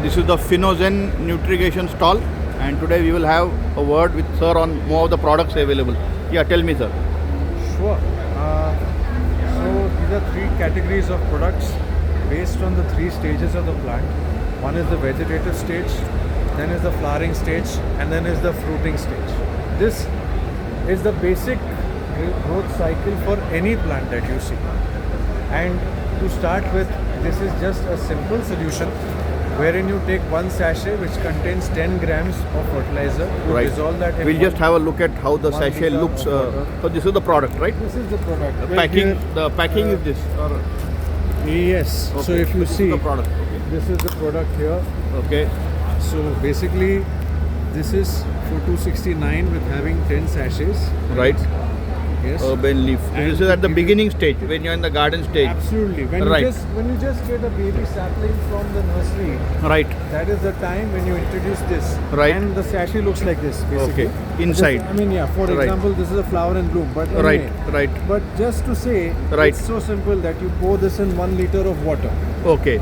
This is the Finozen Nutrition stall, and today we will have a word with sir on more of the products available. Yeah, tell me, sir. Sure. So these are three categories of products based on the three stages of the plant. One is the vegetative stage, then is the flowering stage, and then is the fruiting stage. This is the basic growth cycle for any plant that you see. And to start with, this is just a simple solution wherein you take one sachet which contains 10 grams of fertilizer. You Right. dissolve that in We'll just have a look at how the 1 sachet liter looks. of water. So this is the product, right? This is the product. The Right packing. here, The packing is this. Or, yes. So okay, if you this see, is the product. this is the product here. Okay. So basically, this is for 269 with having 10 sachets. Right. Yes. Urban leaf. And This is at the if you- beginning stage when you're in the garden stage. Absolutely. Right. When you just get a baby sapling from the nursery, Right. that is the time when you introduce this. Right. And the sachet looks like this, basically. Okay. Inside. I mean, yeah. For Right. example, this is a flower and bloom. But anyway, Right. Right. But just to say, Right. it's so simple that you pour this in 1 liter of water. Okay.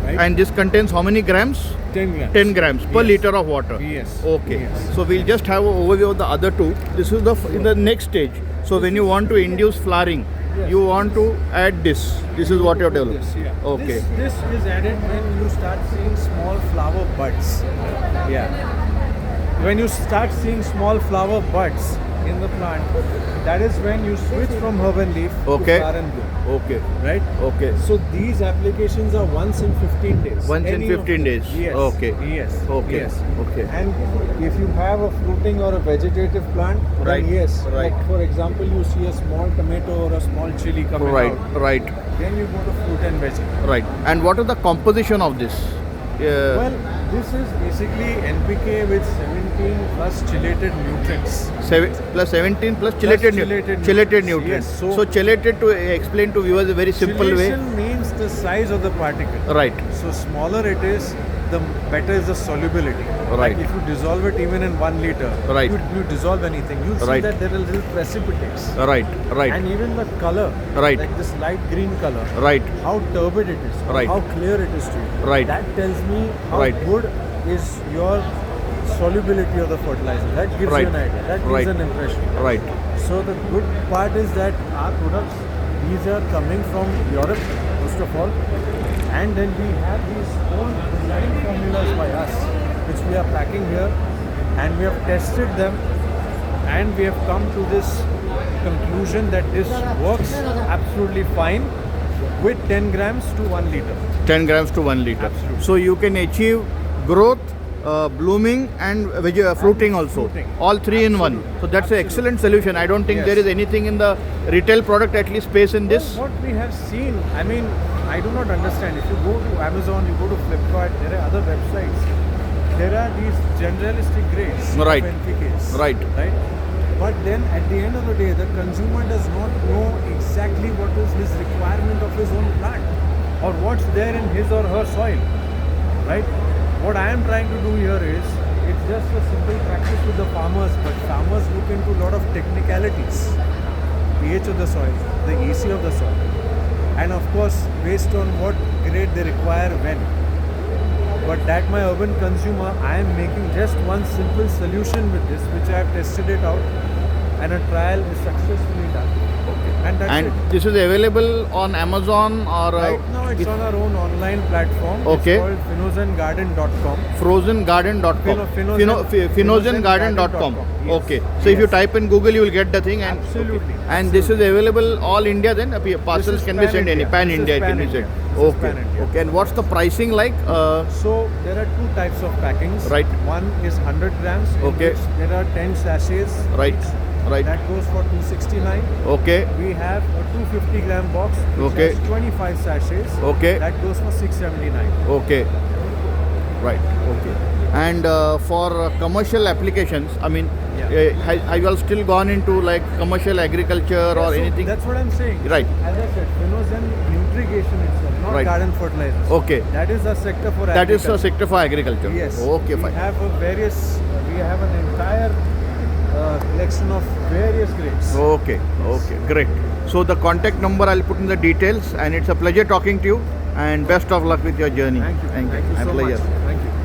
Right. And this contains how many grams? 10 grams. 10 grams per Yes. liter of water. Yes. Okay. Yes. So we'll just have an overview of the other two. This is the in the next stage. So when you want to induce flowering, Yes. you want to add this. This is what you're Put developing. this, yeah. Okay. This is added when you start seeing small flower buds. Yeah. When you start seeing small flower buds in the plant, that is when you switch from herb and leaf Okay. to flower and bloom. Okay. Right? Okay. So these applications are once in 15 days. Once in Any of 15 them. days. Yes. Okay. Yes. Okay. Yes. Okay. And if you have a fruiting or a vegetative plant, Right. then yes. Right. Like for example, you see a small tomato or a small chili coming Right. out. Right. Then you go to fruit and veg. Right. And what is the composition of this? Well, this is basically NPK with 17 plus chelated nutrients. Plus 17 plus chelated, chelated nutrients. nutrients. Yes, So chelated, to explain to viewers a very simple way. Chelation means the size of the particle. Right. So smaller it is, the better is the solubility. Right. Like if you dissolve it even in 1 liter, Right. you dissolve anything, you'll see Right. that there are little precipitates. Right. Right. And even the color, Right. like this light green color, Right. how turbid it is, or Right. how clear it is to you. Right. That tells me how Right. good is your solubility of the fertilizer. That gives Right. you an idea. That gives Right. an impression. Right. So the good part is that our products, these are coming from Europe, first of all, and then we have these own design formulas by us, which we are packing here, and we have tested them, and we have come to this conclusion that this works absolutely fine with 10 grams to 1 liter. 10 grams to 1 liter. Absolutely. So you can achieve growth, blooming and fruiting also. fruiting. All three in one. So that's an excellent solution. I don't think Yes. there is anything in the retail product at least space in this. Well, what we have seen, I mean, I do not understand. If you go to Amazon, you go to Flipkart, there are other websites. There are these generalistic grades Right. of NPKs. Right. Right. But then at the end of the day, the consumer does not know exactly what is his requirement of his own plant or what's there in his or her soil. Right. What I am trying to do here is, it's just a simple practice with the farmers, but farmers look into a lot of technicalities. pH of the soil, the EC of the soil, and of course based on what grade they require when. But that my urban consumer, I am making just one simple solution with this, which I have tested it out, and a trial is successfully done. And that's And it. this is available on Amazon or Right now it's on our own online platform. Okay. It's called finozengarden.com. frozengarden.com. Finozengarden.com. Yes. Okay. So if you Yes. type in Google, you will get the thing. And Absolutely. And this is available all India then? Parcels is can be sent any pan-India. pan This is India it can be pan-India. sent. This is Okay. pan-India. Okay. And what's the pricing like? So there are two types of packings. Right. One is 100 grams. In Okay. which there are 10 sachets. Right. Right. That goes for 269. Okay. We have a 250 gram box which Okay. has 25 sachets. Okay. That goes for 679. Okay. Right. Okay. And for commercial applications, I mean, Yeah. have you all still gone into like commercial agriculture or So anything? That's what I'm saying. Right. As I said, Finozen nutrition itself, not Right. garden fertilizers. Okay. That is a sector for That is agriculture. a sector for agriculture. Yes. Okay, we fine. have we have an entire collection of various grades. Okay, okay, great. So the contact number I'll put in the details, and it's a pleasure talking to you. and best of luck with your journey. Thank you. Thank you My so much. pleasure. Thank you.